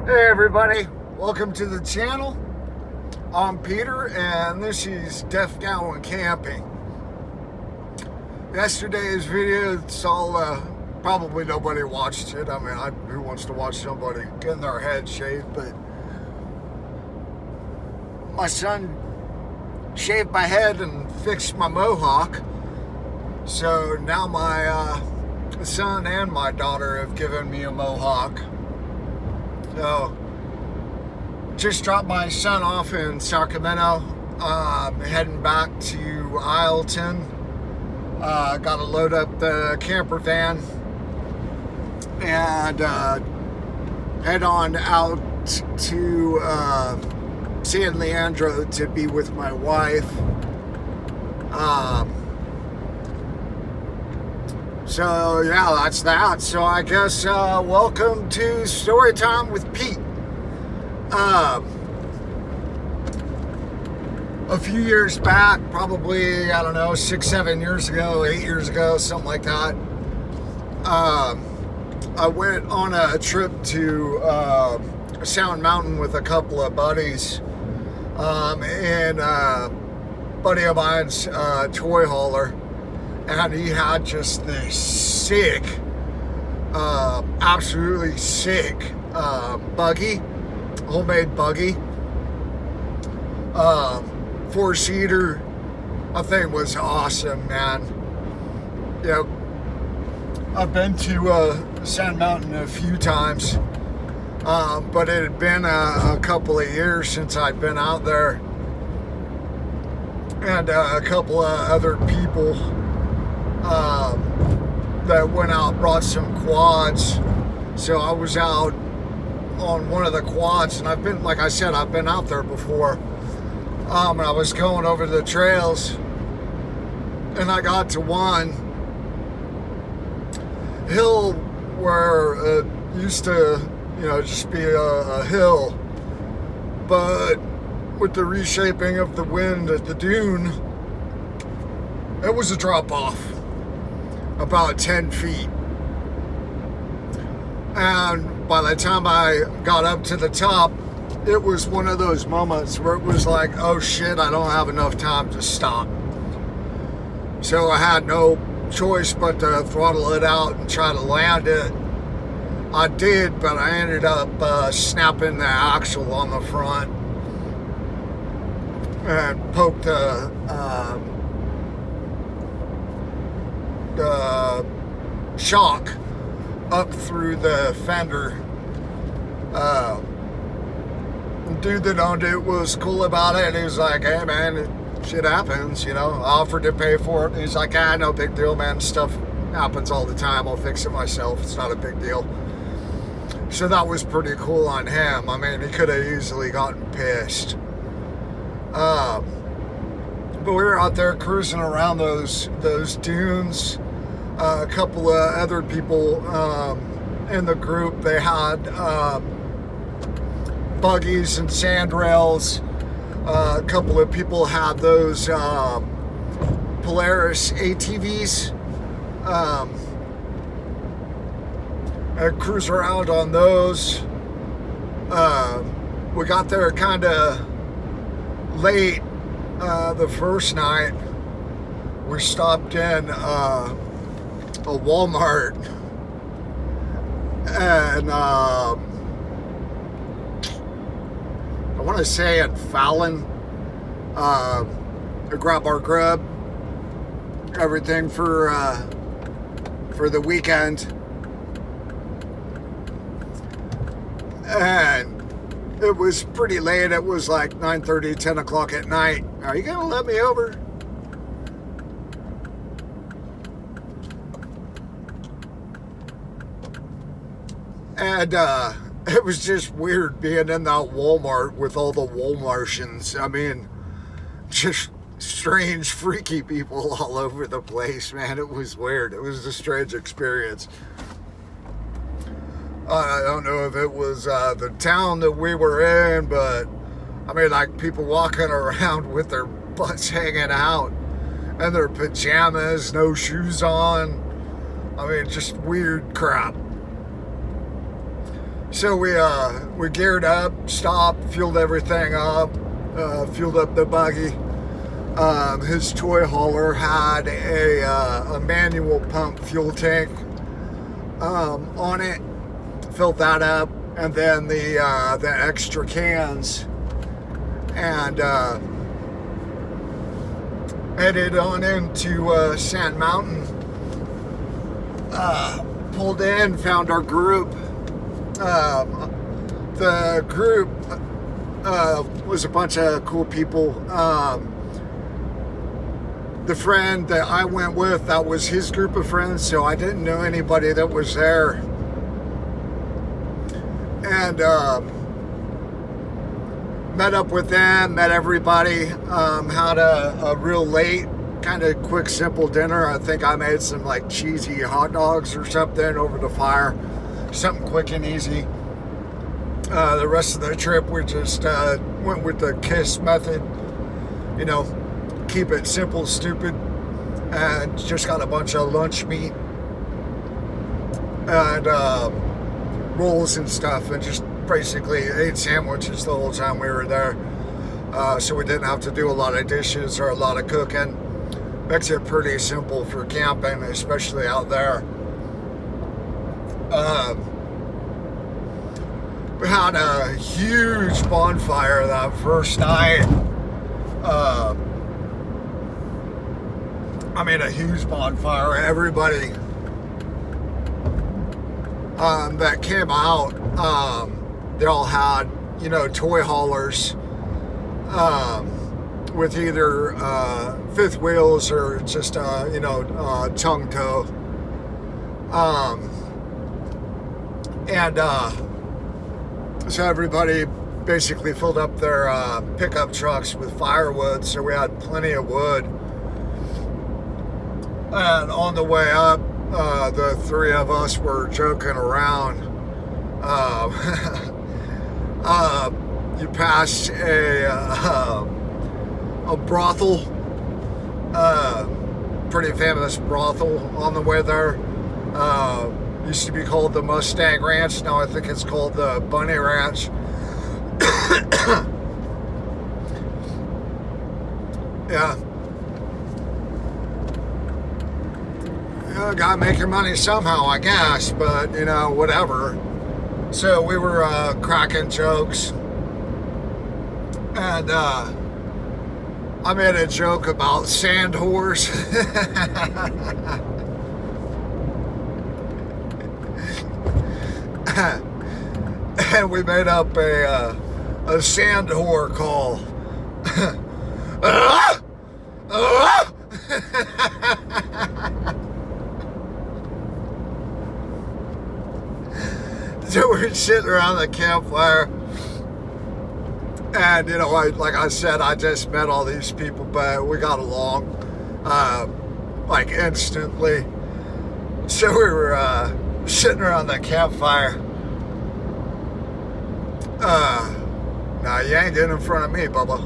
Hey everybody, welcome to the channel. I'm Peter and this is Deaf Gowan Camping. Yesterday's video, it's all, probably nobody watched it. I mean, who wants to watch somebody getting their head shaved? But my son shaved my head and fixed my mohawk. So now my son and my daughter have given me a mohawk. So, just dropped my son off in Sacramento, heading back to Isleton. Got to load up the camper van and head on out to San Leandro to be with my wife. So yeah, that's that. So I guess welcome to Story Time with Pete. A few years back, probably, I don't know, 6-7 years ago, 8 years ago, something like that, I went on a trip to Sound Mountain with a couple of buddies, and a buddy of mine's toy hauler. And he had just this sick, absolutely sick buggy, homemade buggy, 4-seater. I think was awesome, man. You know, I've been to Sand Mountain a few times, but it had been a couple of years since I'd been out there, and a couple of other people that went out brought some quads. So I was out on one of the quads, and I've been, like I said, I've been out there before. And I was going over the trails, and I got to one hill where it used to, just be a hill, but with the reshaping of the wind at the dune, it was a drop off about 10 feet. And by the time I got up to the top, it was one of those moments where it was like, oh shit, I don't have enough time to stop. So I had no choice but to throttle it out and try to land it. I did, but I ended up snapping the axle on the front and poked the shock up through the fender. The dude that owned it was cool about it. He was like, hey man, shit happens, I offered to pay for it. He's like, no big deal, man, stuff happens all the time, I'll fix it myself, it's not a big deal. So that was pretty cool on him. I mean, he could have easily gotten pissed. But we were out there cruising around those dunes. A couple of other people in the group, they had buggies and sandrails. A couple of people had those Polaris ATVs. I cruise around on those. We got there kind of late the first night. We stopped in a Walmart, and I want to say at Fallon, to grab our grub, everything for the weekend. And it was pretty late. It was like 9:30, 10 o'clock at night. Are you gonna let me over? And it was just weird being in that Walmart with all the Walmartians. I mean, just strange, freaky people all over the place, man. It was weird. It was a strange experience. I don't know if it was the town that we were in, but I mean, like people walking around with their butts hanging out and their pajamas, no shoes on. I mean, just weird crap. So we geared up, stopped, fueled everything up, fueled up the buggy. His toy hauler had a manual pump fuel tank on it. Filled that up, and then the extra cans, and headed on into Sand Mountain. Pulled in, found our group. The group was a bunch of cool people. The friend that I went with, that was his group of friends, so I didn't know anybody that was there. And met up with them, met everybody, had a real late, kind of quick, simple dinner. I think I made some like cheesy hot dogs or something over the fire. Something quick and easy. The rest of the trip, we just went with the KISS method. You know, keep it simple, stupid, and just got a bunch of lunch meat and rolls and stuff, and just basically ate sandwiches the whole time we were there. So we didn't have to do a lot of dishes or a lot of cooking. Makes it pretty simple for camping, especially out there. We had a huge bonfire that first night. A huge bonfire. Everybody that came out, they all had, toy haulers with either fifth wheels or just, tongue tow. So everybody basically filled up their pickup trucks with firewood, so we had plenty of wood. And on the way up, the three of us were joking around. You pass a brothel, pretty famous brothel on the way there. Used to be called the Mustang Ranch. Now I think it's called the Bunny Ranch. Yeah. Gotta make your money somehow, I guess, but, whatever. So we were cracking jokes. And I made a joke about sand horse. And we made up a sand whore call. So we're sitting around the campfire, and like I said, I just met all these people, but we got along like instantly. So we were sitting around the campfire. Nah, you ain't getting in front of me, Bubba.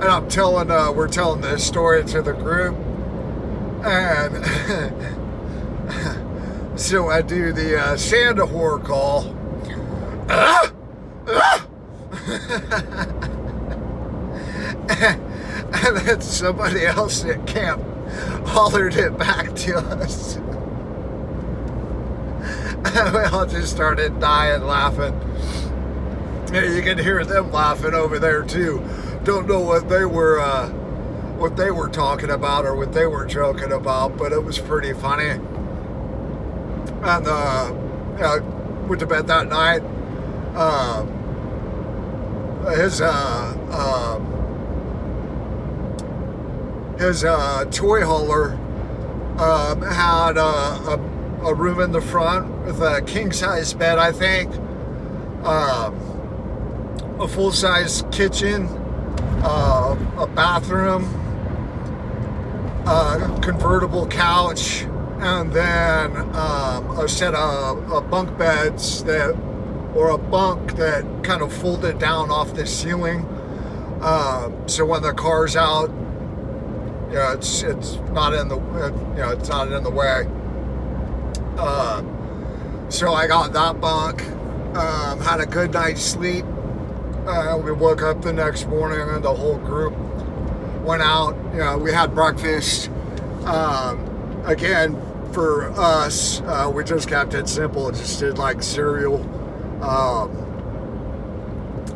And we're telling this story to the group, and so I do the Santa whore call. And then somebody else at camp hollered it back to us. And we all just started dying laughing. And you can hear them laughing over there too. Don't know what they were talking about or what they were joking about, but it was pretty funny. And went to bed that night. His toy hauler had a room in the front with a king-size bed, I think, a full-size kitchen, a bathroom, a convertible couch, and then a set of bunk beds or a bunk that kind of folded down off the ceiling. So when the car's out, it's not in the it's not in the way. So I got that bunk, had a good night's sleep. We woke up the next morning and the whole group went out. We had breakfast. Again, for us, we just kept it simple. Just did like cereal,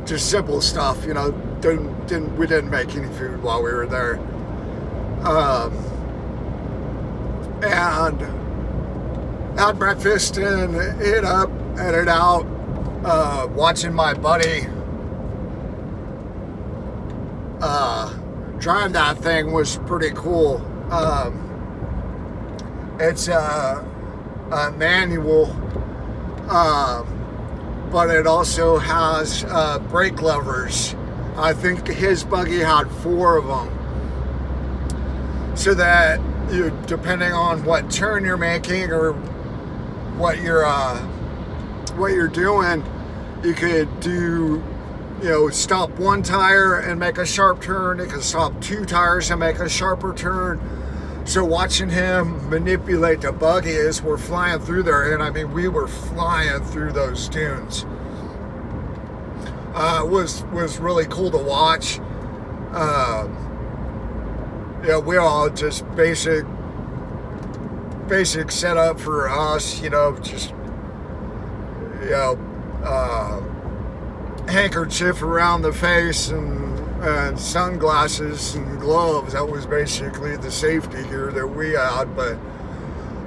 just simple stuff. We didn't make any food while we were there. And had breakfast and headed out, watching my buddy drive that thing was pretty cool. It's a manual, but it also has brake levers. I think his buggy had 4 of them, so that depending on what turn you're making or what you're doing, you could do, stop 1 tire and make a sharp turn. You can stop 2 tires and make a sharper turn. So watching him manipulate the buggy as we're flying through there, and I mean, we were flying through those dunes. Was really cool to watch. We all just basic setup for us, just handkerchief around the face and sunglasses and gloves. That was basically the safety gear that we had. But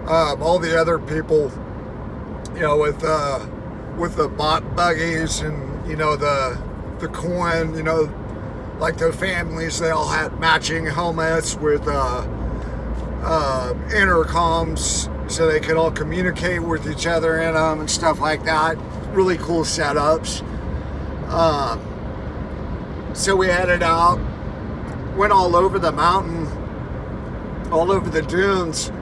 all the other people, with the bot buggies and the coin, like the families, they all had matching helmets with intercoms so they could all communicate with each other in them and stuff like that. Really cool setups. So we headed out, went all over the mountain, all over the dunes.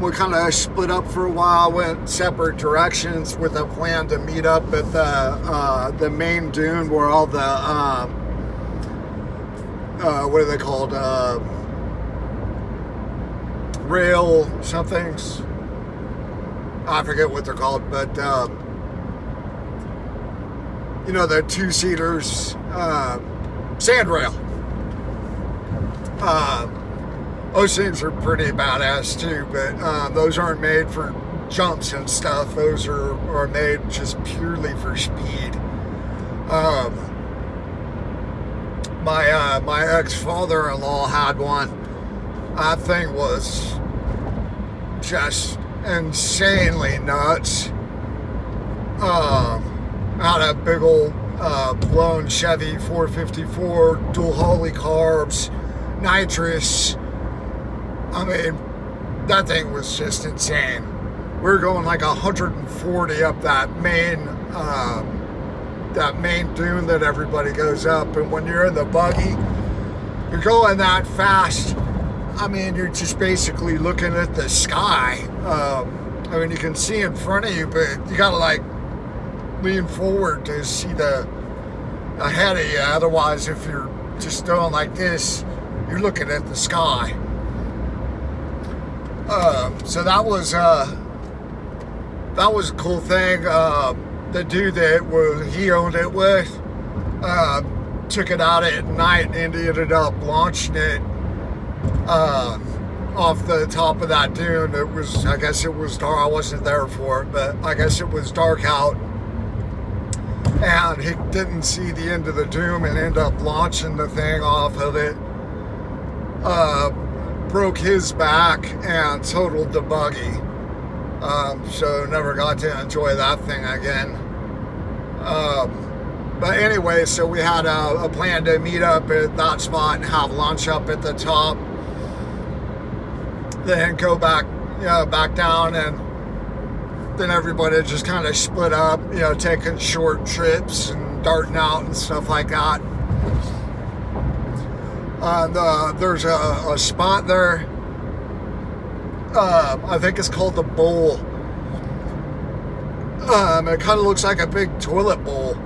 We kind of split up for a while, went separate directions with a plan to meet up at the main dune where all the what are they called? Rail somethings. I forget what they're called, but the 2-seaters, sandrail. Those things are pretty badass too, but those aren't made for jumps and stuff. Those are made just purely for speed. My ex-father-in-law had one. That thing was just insanely nuts. Had a big old blown Chevy 454, dual Holy carbs, nitrous. I mean, that thing was just insane. We were going like 140 up that main dune that everybody goes up, and when you're in the buggy, you're going that fast. I mean, you're just basically looking at the sky. I mean, you can see in front of you, but you gotta like lean forward to see the ahead of you. Otherwise, if you're just going like this, you're looking at the sky. So that was a cool thing. The dude that he owned it with took it out at night and ended up launching it off the top of that dune. I guess it was dark. I wasn't there for it, but I guess it was dark out, and he didn't see the end of the dune and ended up launching the thing off of it. Broke his back and totaled the buggy. So never got to enjoy that thing again. But anyway, so we had a plan to meet up at that spot and have lunch up at the top. Then go back down, and then everybody just kind of split up, taking short trips and darting out and stuff like that. There's a spot there, I think it's called the Bowl. It kind of looks like a big toilet bowl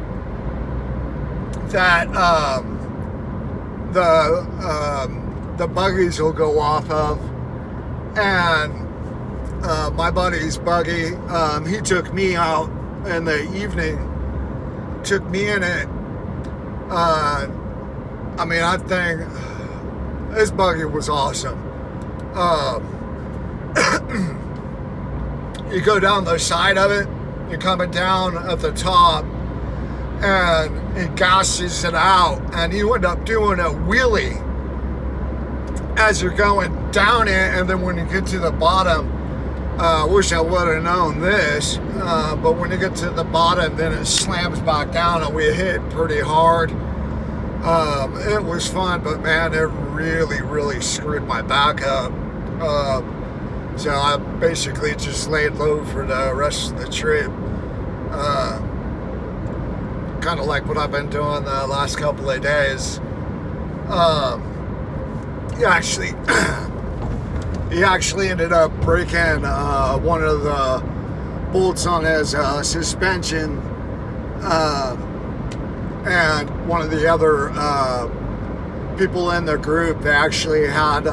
that the buggies will go off of, and my buddy's buggy. He took me out in the evening, took me in it. I think this buggy was awesome. You go down the side of it, you're coming down at the top, and it gasses it out, and you end up doing a wheelie as you're going down it, and then when you get to the bottom, wish I would have known this, but when you get to the bottom, then it slams back down, and we hit pretty hard. It was fun, but man, it really screwed my back up. So I basically just laid low for the rest of the trip. Kind of like what I've been doing the last couple of days. He actually ended up breaking one of the bolts on his suspension, and one of the other people in the group, they actually had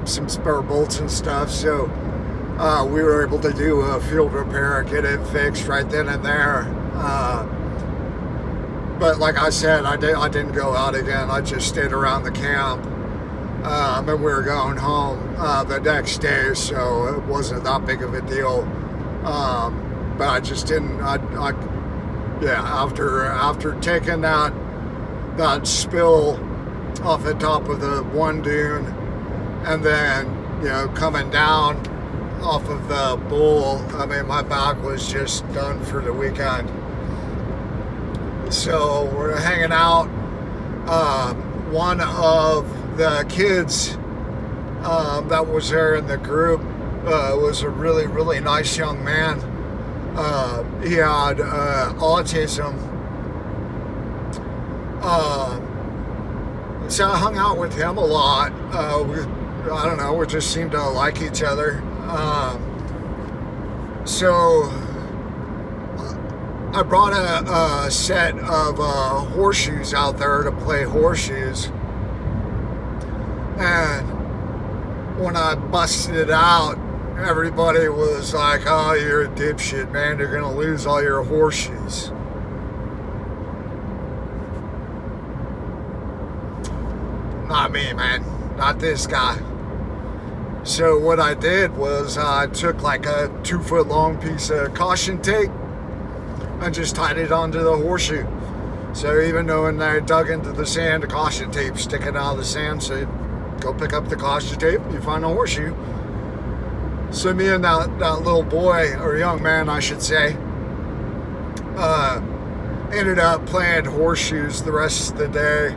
some spare bolts and stuff, so we were able to do a field repair and get it fixed right then and there. But like I said, I didn't go out again. I just stayed around the camp, and we were going home the next day, so it wasn't that big of a deal. But I just didn't. After taking that spill off the top of the one dune, and then coming down off of the bull, my back was just done for the weekend. So we're hanging out. One of the kids that was there in the group was a really nice young man. He had autism. So I hung out with him a lot. We just seemed to like each other. So I brought a set of horseshoes out there to play horseshoes. And when I busted it out, everybody was like, "Oh, you're a dipshit, man. You're going to lose all your horseshoes." Not me, man. Not this guy. So what I did was I took like a 2-foot long piece of caution tape and just tied it onto the horseshoe. So even though when I dug into the sand, the caution tape sticking out of the sand, so you go pick up the caution tape, you find a horseshoe. So me and that little boy, or young man I should say, ended up playing horseshoes the rest of the day.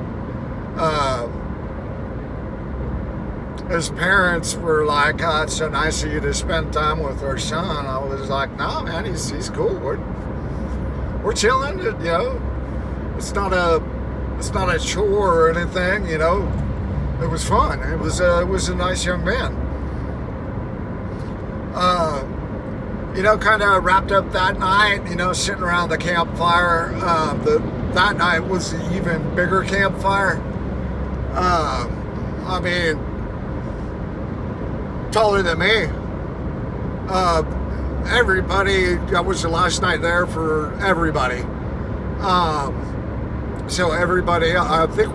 His parents were like, "Oh, it's so nice of you to spend time with our son." I was like, "No, man, he's cool. We're chilling. It's not a chore or anything. It was fun. It was a nice young man." Kind of wrapped up that night. Sitting around the campfire. That night was an even bigger campfire. Taller than me. Everybody, that was the last night there for everybody. So everybody, I think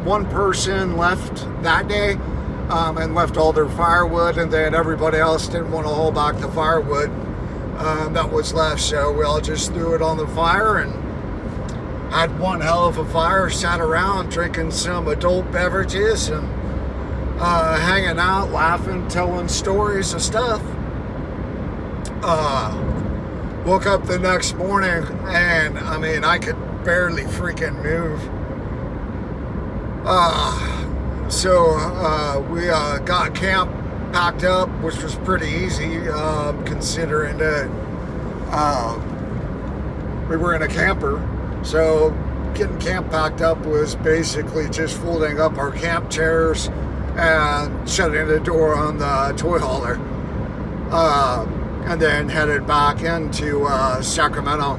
one person left that day, and left all their firewood, and then everybody else didn't want to haul back the firewood that was left, so we all just threw it on the fire and had one hell of a fire, sat around drinking some adult beverages and hanging out, laughing, telling stories and stuff. Woke up the next morning, and I could barely freaking move. So we got camp packed up, which was pretty easy, considering that we were in a camper. So getting camp packed up was basically just folding up our camp chairs and shutting the door on the toy hauler, and then headed back into Sacramento.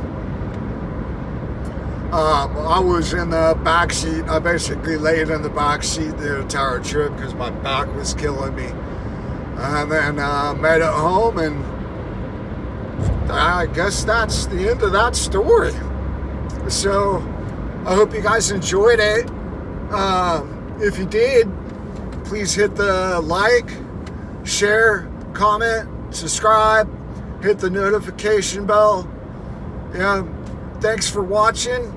I was in the back seat. I basically laid in the back seat the entire trip because my back was killing me. And then made it home, and I guess that's the end of that story. So I hope you guys enjoyed it. If you did, please hit the like, share, comment, subscribe, hit the notification bell. Yeah, thanks for watching.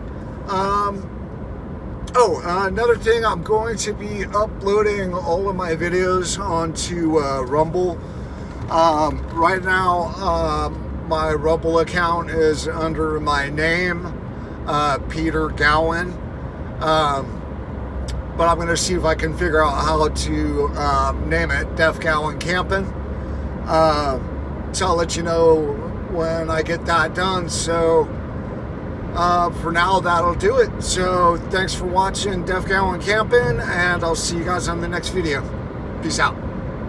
Another thing, I'm going to be uploading all of my videos onto Rumble. Right now, my Rumble account is under my name, Peter Gowan. But I'm going to see if I can figure out how to name it Def Gowan Camping. So I'll let you know when I get that done. So for now, that'll do it. So thanks for watching Def Gowan Camping, and I'll see you guys on the next video. Peace out.